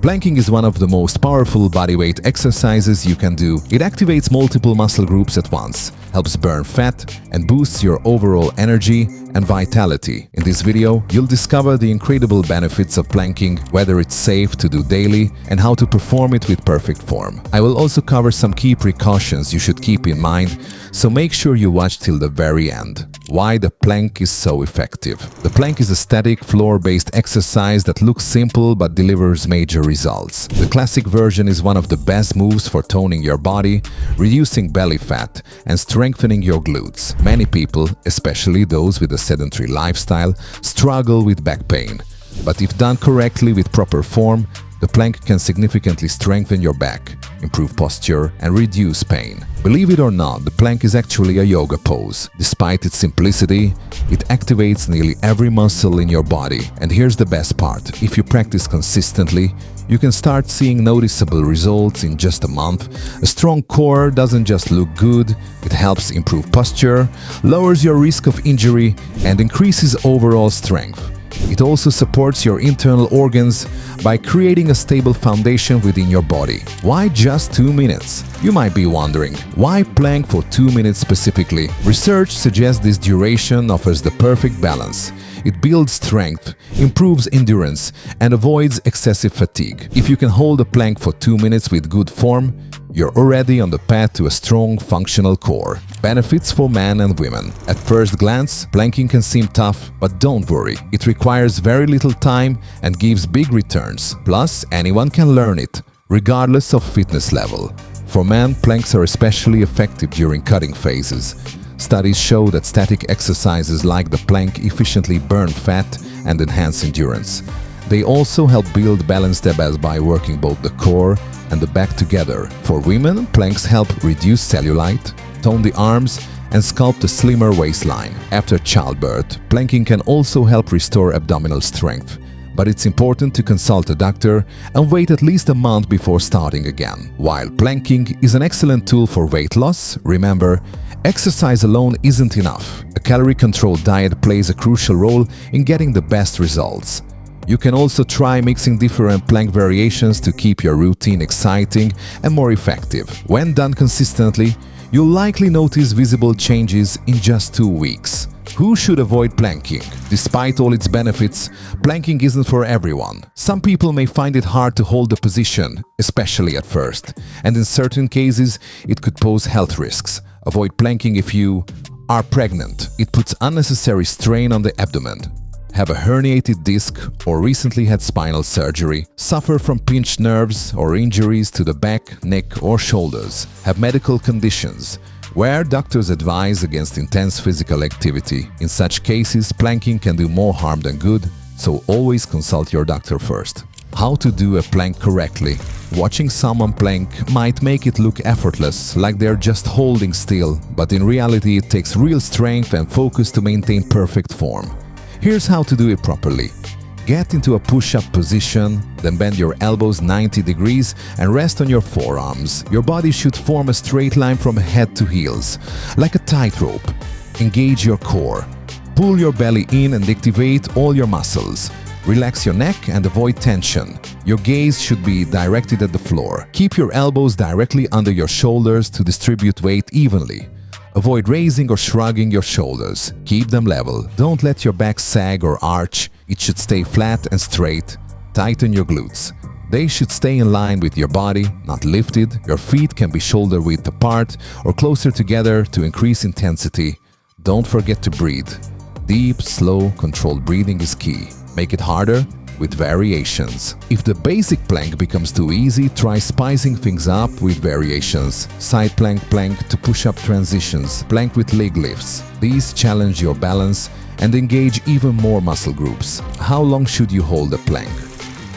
Planking is one of the most powerful bodyweight exercises you can do. It activates multiple muscle groups at once, helps burn fat, and boosts your overall energy and vitality. In this video, you'll discover the incredible benefits of planking, whether it's safe to do daily, and how to perform it with perfect form. I will also cover some key precautions you should keep in mind, so make sure you watch till the very end. Why the plank is so effective. The plank is a static, floor-based exercise that looks simple but delivers major results. The classic version is one of the best moves for toning your body, reducing belly fat, and strengthening your glutes. Many people, especially those with a sedentary lifestyle, struggle with back pain. But if done correctly with proper form, the plank can significantly strengthen your back, improve posture, and reduce pain. Believe it or not, the plank is actually a yoga pose. Despite its simplicity, it activates nearly every muscle in your body. And here's the best part: if you practice consistently, you can start seeing noticeable results in just a month. A strong core doesn't just look good, it helps improve posture, lowers your risk of injury, and increases overall strength. It also supports your internal organs by creating a stable foundation within your body. Why just 2 minutes? You might be wondering, why plank for 2 minutes specifically? Research suggests this duration offers the perfect balance. It builds strength, improves endurance, and avoids excessive fatigue. If you can hold a plank for 2 minutes with good form, you're already on the path to a strong, functional core. Benefits for men and women. At first glance, planking can seem tough, but don't worry. It requires very little time and gives big returns. Plus, anyone can learn it, regardless of fitness level. For men, planks are especially effective during cutting phases. Studies show that static exercises like the plank efficiently burn fat and enhance endurance. They also help build balanced abs by working both the core and the back together. For women, planks help reduce cellulite, tone the arms, and sculpt a slimmer waistline. After childbirth, planking can also help restore abdominal strength. But it's important to consult a doctor and wait at least a month before starting again. While planking is an excellent tool for weight loss, remember, exercise alone isn't enough. A calorie-controlled diet plays a crucial role in getting the best results. You can also try mixing different plank variations to keep your routine exciting and more effective. When done consistently, you'll likely notice visible changes in just 2 weeks. Who should avoid planking? Despite all its benefits, planking isn't for everyone. Some people may find it hard to hold the position, especially at first, and in certain cases, it could pose health risks. Avoid planking if you are pregnant. It puts unnecessary strain on the abdomen, have a herniated disc, or recently had spinal surgery, suffer from pinched nerves or injuries to the back, neck, or shoulders, have medical conditions, where doctors advise against intense physical activity. In such cases, planking can do more harm than good, so always consult your doctor first. How to do a plank correctly. Watching someone plank might make it look effortless, like they're just holding still, but in reality it takes real strength and focus to maintain perfect form. Here's how to do it properly. Get into a push-up position, then bend your elbows 90 degrees and rest on your forearms. Your body should form a straight line from head to heels, like a tightrope. Engage your core. Pull your belly in and activate all your muscles. Relax your neck and avoid tension. Your gaze should be directed at the floor. Keep your elbows directly under your shoulders to distribute weight evenly. Avoid raising or shrugging your shoulders. Keep them level. Don't let your back sag or arch. It should stay flat and straight. Tighten your glutes. They should stay in line with your body, not lifted. Your feet can be shoulder width apart or closer together to increase intensity. Don't forget to breathe. Deep, slow, controlled breathing is key. Make it harder with variations. If the basic plank becomes too easy, try spicing things up with variations. Side plank, plank to push-up transitions, plank with leg lifts. These challenge your balance and engage even more muscle groups. How long should you hold a plank?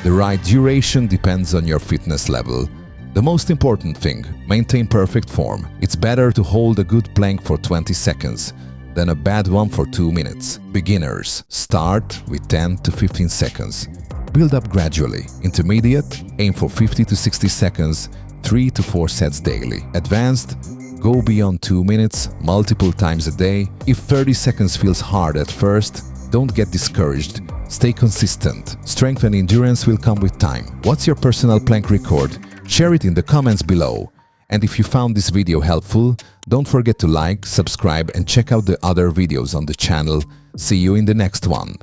The right duration depends on your fitness level. The most important thing, maintain perfect form. It's better to hold a good plank for 20 seconds than a bad one for 2 minutes. Beginners, start with 10 to 15 seconds. Build up gradually. Intermediate, aim for 50 to 60 seconds, 3 to 4 sets daily. Advanced, go beyond 2 minutes, multiple times a day. If 30 seconds feels hard at first, don't get discouraged. Stay consistent. Strength and endurance will come with time. What's your personal plank record? Share it in the comments below. And if you found this video helpful, don't forget to like, subscribe and check out the other videos on the channel. See you in the next one.